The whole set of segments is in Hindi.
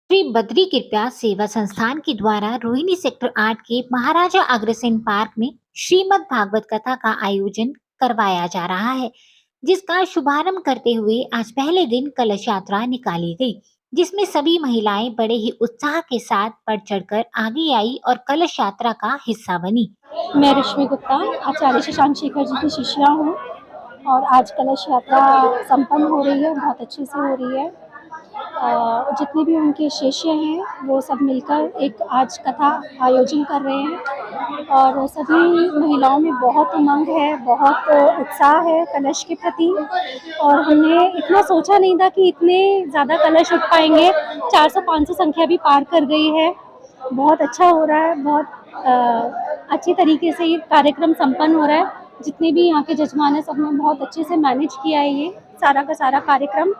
श्री बद्री कृपया सेवा संस्थान के द्वारा रोहिणी सेक्टर 8 के महाराजा अग्रसेन पार्क में श्रीमद् भागवत कथा का आयोजन करवाया जा रहा है, जिसका शुभारंभ करते हुए आज पहले दिन कलश यात्रा निकाली गई, जिसमें सभी महिलाएं बड़े ही उत्साह के साथ बढ़ चढ़कर आगे आई और कलश यात्रा का हिस्सा बनी। मैं रश्मि गुप्ता आचार्य शशांक शेखर जी की शिष्या हूँ और आज कलश यात्रा संपन्न हो रही है, बहुत अच्छे से हो रही है। जितने भी उनके शिष्य हैं वो सब मिलकर एक आज कथा आयोजन कर रहे हैं और सभी महिलाओं में बहुत उमंग है, बहुत उत्साह है कलश के प्रति। और हमने इतना सोचा नहीं था कि इतने ज़्यादा कलश उठ पाएंगे। 400-500 संख्या भी पार कर गई है। बहुत अच्छा हो रहा है, बहुत अच्छी तरीके से ये कार्यक्रम संपन्न हो रहा है। जितने भी यहाँ के जजमान हैं सबने बहुत अच्छे से मैनेज किया है ये सारा का सारा कार्यक्रम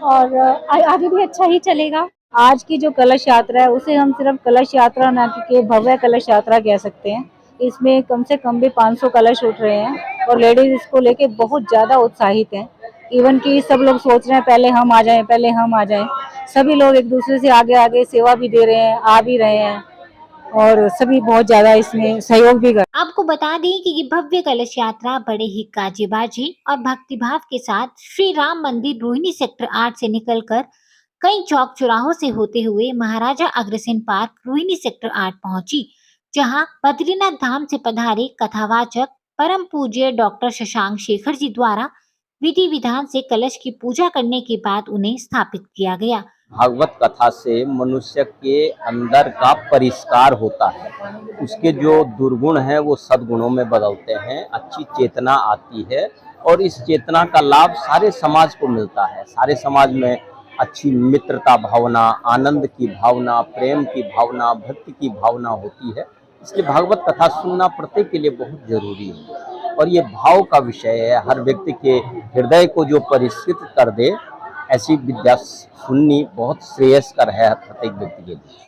और आगे भी अच्छा ही चलेगा। आज की जो कलश यात्रा है उसे हम सिर्फ कलश यात्रा ना कि भव्य कलश यात्रा कह सकते हैं। इसमें कम से कम भी 500 कलश उठ रहे हैं और लेडीज इसको लेके बहुत ज़्यादा उत्साहित हैं। इवन कि सब लोग सोच रहे हैं पहले हम आ जाएं, पहले हम आ जाएं। सभी लोग एक दूसरे से आगे आगे सेवा भी दे रहे हैं, आ भी रहे हैं और सभी बहुत ज्यादा इसमें सहयोग भी कर। आपको बता दें कि ये भव्य कलश यात्रा बड़े ही गाजे बाजे और भक्तिभाव के साथ श्री राम मंदिर रोहिणी सेक्टर 8 से निकलकर कई चौक चौराहों से होते हुए महाराजा अग्रसेन पार्क रोहिणी सेक्टर 8 पहुंची, जहां बद्रीनाथ धाम से पधारे कथावाचक परम पूज्य डॉक्टर शशांक शेखर जी द्वारा विधि विधान से कलश की पूजा करने के बाद उन्हें स्थापित किया गया। भागवत कथा से मनुष्य के अंदर का परिष्कार होता है, उसके जो दुर्गुण हैं वो सद्गुणों में बदलते हैं, अच्छी चेतना आती है और इस चेतना का लाभ सारे समाज को मिलता है। सारे समाज में अच्छी मित्रता भावना, आनंद की भावना, प्रेम की भावना, भक्ति की भावना होती है। इसलिए भागवत कथा सुनना प्रत्येक के लिए बहुत जरूरी है और ये भाव का विषय है। हर व्यक्ति के हृदय को जो परिष्कृत कर दे, ऐसी विद्या सुननी बहुत श्रेयस्कर है प्रत्येक व्यक्ति के लिए।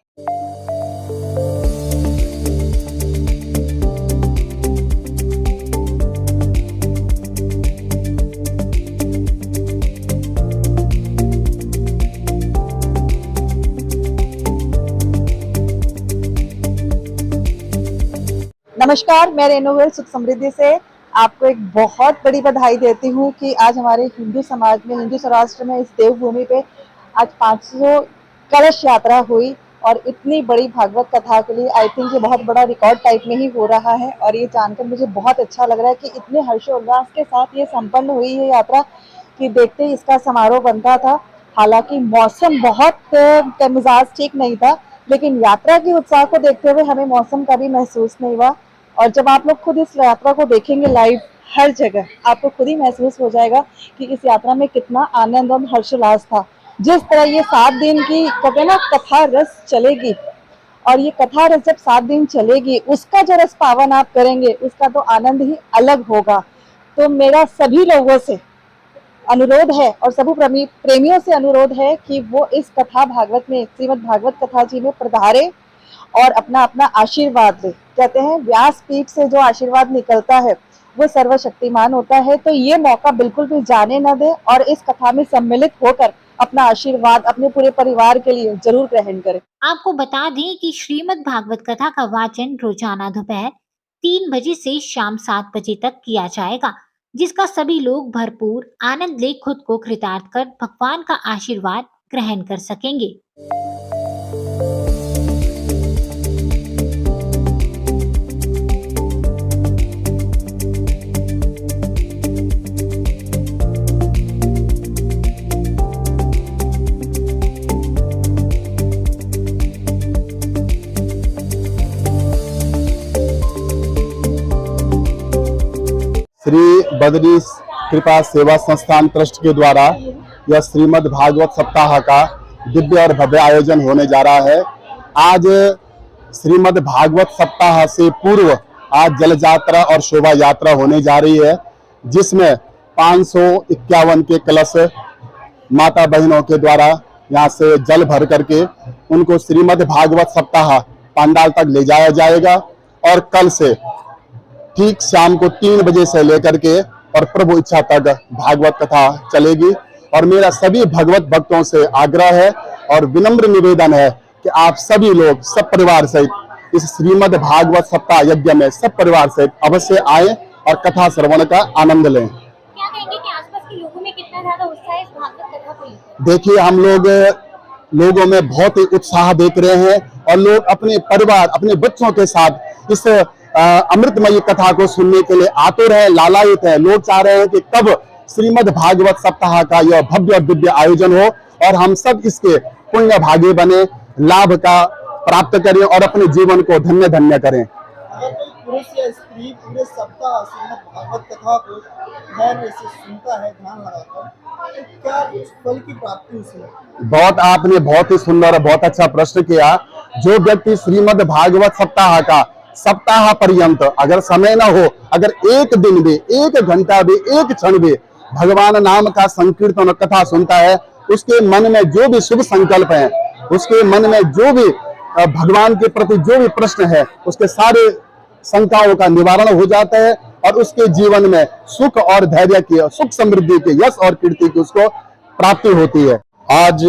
नमस्कार, मैं रेणुगल सुख समृद्धि से आपको एक बहुत बड़ी बधाई देती हूँ कि आज हमारे हिंदू समाज में, हिंदू सौराष्ट्र में, इस देवभूमि पे आज 500 कलश यात्रा हुई और इतनी बड़ी भागवत कथा के लिए आई थिंक ये बहुत बड़ा रिकॉर्ड टाइप में ही हो रहा है। और ये जानकर मुझे बहुत अच्छा लग रहा है कि इतने हर्षोल्लास के साथ ये संपन्न हुई है यात्रा कि देखते ही इसका समारोह बनता था। हालांकि मौसम बहुत मिजाज ठीक नहीं था, लेकिन यात्रा की उत्साह को देखते हुए हमें मौसम का भी महसूस नहीं हुआ। और जब आप लोग खुद इस यात्रा को देखेंगे लाइव हर जगह, आपको खुद ही महसूस हो जाएगा कि इस यात्रा में कितना आनंद और हर्षोल्लास था। जिस तरह ये 7 दिन की कहते हैं ना कथा रस चलेगी, और ये कथा रस जब 7 दिन चलेगी उसका जो रस पावन आप करेंगे उसका तो आनंद ही अलग होगा। तो मेरा सभी लोगों से अनुरोध है और सभी प्रेमियों से अनुरोध है कि वो इस कथा भागवत में, श्रीमद् भागवत कथा जी में पधारे और अपना अपना आशीर्वाद ले। कहते हैं व्यास पीठ से जो आशीर्वाद निकलता है वो सर्वशक्तिमान होता है। तो ये मौका बिल्कुल भी जाने न दे और इस कथा में सम्मिलित होकर अपना आशीर्वाद अपने पूरे परिवार के लिए जरूर ग्रहण करें। आपको बता दें कि श्रीमद् भागवत कथा का वाचन रोजाना दोपहर 3 बजे से शाम 7 बजे तक किया जाएगा, जिसका सभी लोग भरपूर आनंद ले खुद को कृतार्थ कर भगवान का आशीर्वाद ग्रहण कर सकेंगे। श्री बद्री कृपा सेवा संस्थान ट्रस्ट के द्वारा यह श्रीमद् भागवत सप्ताह का दिव्य और भव्य आयोजन होने जा रहा है। आज श्रीमद् भागवत सप्ताह से पूर्व आज जल यात्रा और शोभा यात्रा होने जा रही है, जिसमें 551 के कलश माता बहनों के द्वारा यहाँ से जल भर करके उनको श्रीमद् भागवत सप्ताह पंडाल तक ले जाया जाएगा और कल से ठीक शाम को 3 बजे से लेकर के और प्रभु इच्छा तक भागवत कथा चलेगी। और मेरा सभी भगवत भक्तों से आग्रह है और विनम्र निवेदन है कि आप सभी लोग सब परिवार सहित इस श्रीमद् भागवत सप्ताह यज्ञ में सब परिवार सहित अवश्य आए और कथा श्रवण का आनंद लें। क्या कहेंगे कि आसपास के लोगों में कितना ज्यादा उत्साह है इस भागवत कथा को लेकर? देखिए, हम लोगों में बहुत ही उत्साह देख रहे हैं और लोग अपने परिवार, अपने बच्चों के साथ इस अमृतमयी कथा को सुनने के लिए आतुर है, लालायित है। लोग चाह रहे हैं कि कब श्रीमद् भागवत सप्ताह का यह भव्य और दिव्य आयोजन हो और हम सब इसके पुण्य भागी बने, लाभ का प्राप्त करें और अपने जीवन को धन्य धन्य करें। अगर कोई पुरुष या स्त्री पूरे सप्ताह श्रीमद् भागवत कथा को धैर्य से सुनता है, ध्यान लगाकर, तो क्या फल की प्राप्ति उसे? आपने बहुत ही सुंदर और बहुत अच्छा प्रश्न किया। जो व्यक्ति श्रीमद् भागवत सप्ताह का सप्ताह पर्यंत अगर समय न हो, अगर एक दिन भी, एक घंटा भी, एक क्षण भी भगवान नाम का संकीर्तन और कथा सुनता है, उसके मन में जो भी शुभ संकल्प है, उसके मन में जो भी भगवान के प्रति जो भी प्रश्न है, उसके सारे शंकाओं का निवारण हो जाता है और उसके जीवन में सुख और धैर्य की, सुख समृद्धि की, यश और कीर्ति की उसको प्राप्ति होती है। आज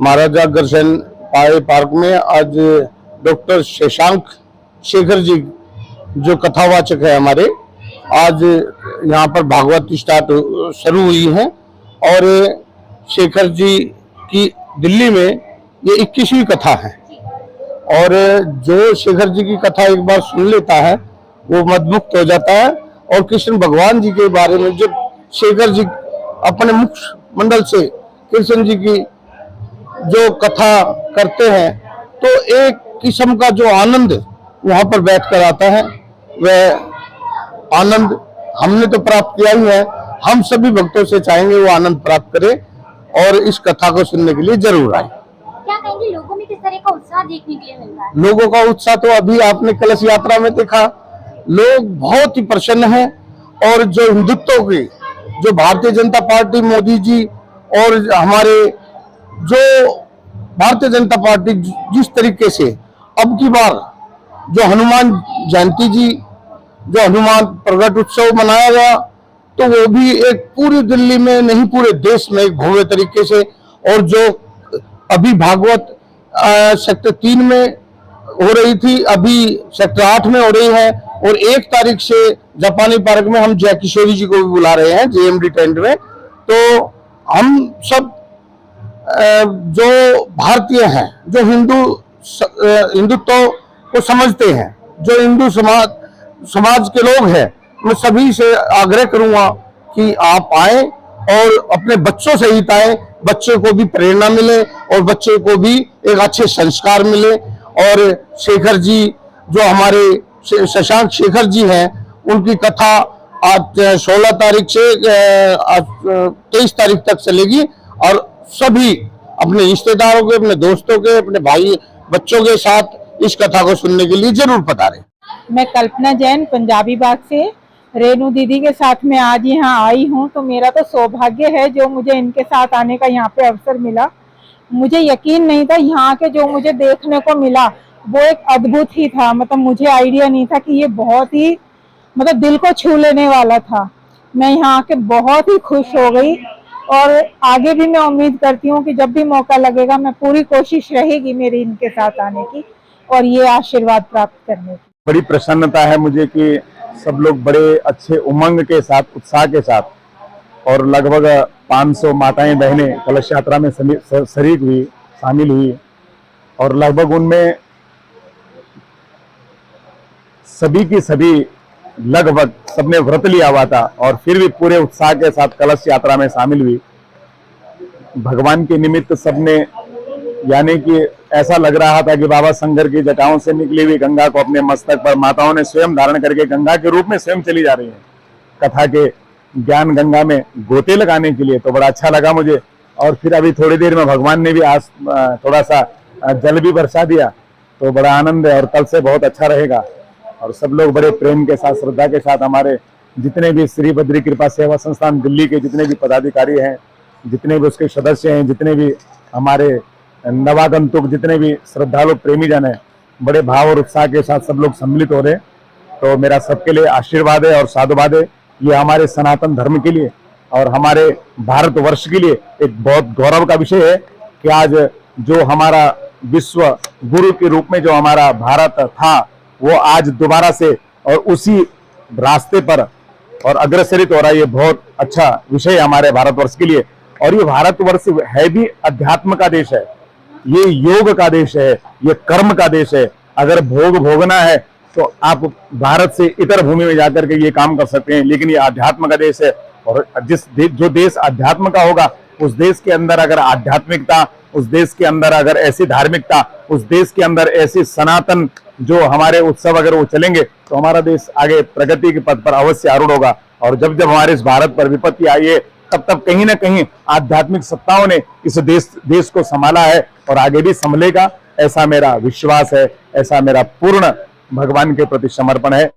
महाराजा अग्रसेन पार्क में आज डॉक्टर शशांक शेखर जी जो कथावाचक है हमारे, आज यहाँ पर भागवत स्टार्ट शुरू हुई है और शेखर जी की दिल्ली में ये 21वीं कथा है और जो शेखर जी की कथा एक बार सुन लेता है वो मदमुक्त हो जाता है। और कृष्ण भगवान जी के बारे में जब शेखर जी अपने मुख मंडल से कृष्ण जी की जो कथा करते हैं तो एक किस्म का जो आनंद वहां पर बैठकर आता है, वह आनंद हमने तो प्राप्त किया ही है, हम सभी भक्तों से चाहेंगे वो आनंद प्राप्त करें और इस कथा को सुनने के लिए जरूर आए। क्या कहेंगे लोगों में किस तरह का उत्साह देखने के लिए मिल रहा है? लोगों का उत्साह तो अभी आपने कलश यात्रा में देखा, लोग बहुत ही प्रसन्न हैं और जो हिंदुत्व की, जो भारतीय जनता पार्टी, मोदी जी और हमारे जो भारतीय जनता पार्टी जिस तरीके से अब की बार जो हनुमान जयंती जी, जो हनुमान प्रगट उत्सव मनाया गया, तो वो भी एक पूरी दिल्ली में नहीं पूरे देश में एक भव्य तरीके से, और जो अभी भागवत सेक्टर 3 में हो रही थी, अभी सेक्टर 8 में हो रही है और 1 तारीख से जापानी पार्क में हम जय किशोरी जी को भी बुला रहे हैं JMD टेंट में। तो हम सब जो भारतीय हैं, जो हिंदुत्व को समझते हैं, जो हिंदू समाज के लोग हैं, मैं सभी से आग्रह करूंगा कि आप आए और अपने बच्चों सहित आए, बच्चे को भी प्रेरणा मिले और बच्चे को भी एक अच्छे संस्कार मिले। और शेखर जी जो हमारे शशांक शेखर जी हैं, उनकी कथा आज 16 तारीख से 23 तारीख तक चलेगी और सभी अपने रिश्तेदारों के, अपने दोस्तों के, अपने भाई बच्चों के साथ इस कथा को सुनने के लिए जरूर पधारें। मैं कल्पना जैन पंजाबी बाग से रेणु दीदी के साथ में आज यहाँ आई हूँ, तो मेरा तो सौभाग्य है जो मुझे इनके साथ आने का यहाँ पे अवसर मिला। मुझे यकीन नहीं था, यहाँ के जो मुझे देखने को मिला वो एक अद्भुत ही था। मतलब मुझे आइडिया नहीं था कि ये बहुत ही मतलब दिल को छू लेने वाला था। मैं यहाँ आके बहुत ही खुश हो गई और आगे भी मैं उम्मीद करती हूँ कि जब भी मौका लगेगा मैं पूरी कोशिश रहेगी मेरी इनके साथ आने की और ये आशीर्वाद प्राप्त करने की। बड़ी प्रसन्नता है मुझे कि सब लोग बड़े अच्छे उमंग के साथ, उत्साह के साथ और लगभग 500 माताएं बहनें कलश यात्रा में शरीक हुई, शामिल हुई और लगभग उनमें सभी की सभी लगभग सबने व्रत लिया हुआ था और फिर भी पूरे उत्साह के साथ कलश यात्रा में शामिल हुई। भगवान के निमित्त सबने, यानी कि ऐसा लग रहा था कि बाबा शंकर की जटाओं से निकली हुई गंगा को अपने मस्तक पर माताओं ने स्वयं धारण करके गंगा के रूप में स्वयं चली जा रही है कथा के ज्ञान गंगा में गोते लगाने के लिए। तो बड़ा अच्छा लगा मुझे। और फिर अभी थोड़ी देर में भगवान ने भी आज थोड़ा सा जल भी बरसा दिया, तो बड़ा आनंद है और कल से बहुत अच्छा रहेगा। और सब लोग बड़े प्रेम के साथ, श्रद्धा के साथ, हमारे जितने भी श्री बद्री कृपा सेवा संस्थान दिल्ली के जितने भी पदाधिकारी हैं, जितने भी उसके सदस्य हैं, जितने भी हमारे नवागंतुक, जितने भी श्रद्धालु प्रेमी जन हैं, बड़े भाव और उत्साह के साथ सब लोग सम्मिलित हो रहे हैं। तो मेरा सबके लिए आशीर्वाद है और साधुवाद है। ये हमारे सनातन धर्म के लिए और हमारे भारतवर्ष के लिए एक बहुत गौरव का विषय है कि आज जो हमारा विश्व गुरु के रूप में जो हमारा भारत था, वो आज दोबारा से और उसी रास्ते पर और अग्रसरित हो रहा है। ये बहुत अच्छा विषय है हमारे भारतवर्ष के लिए। और ये भारतवर्ष है भी अध्यात्म का देश है, ये योग का देश है, ये कर्म का देश है। अगर भोग भोगना है तो आप भारत से इतर भूमि में जाकर के ये काम कर सकते हैं, लेकिन ये अध्यात्म का देश है। और जो देश अध्यात्म का होगा, उस देश के अंदर अगर आध्यात्मिकता, उस देश के अंदर अगर ऐसी धार्मिकता, उस देश के अंदर ऐसी सनातन जो हमारे उत्सव अगर वो चलेंगे, तो हमारा देश आगे प्रगति के पथ पर अवश्य आरूढ़ होगा। और जब जब हमारे इस भारत पर विपत्ति आई है, तब तब कहीं ना कहीं आध्यात्मिक सत्ताओं ने इस देश को संभाला है और आगे भी संभलेगा, ऐसा मेरा विश्वास है, ऐसा मेरा पूर्ण भगवान के प्रति समर्पण है।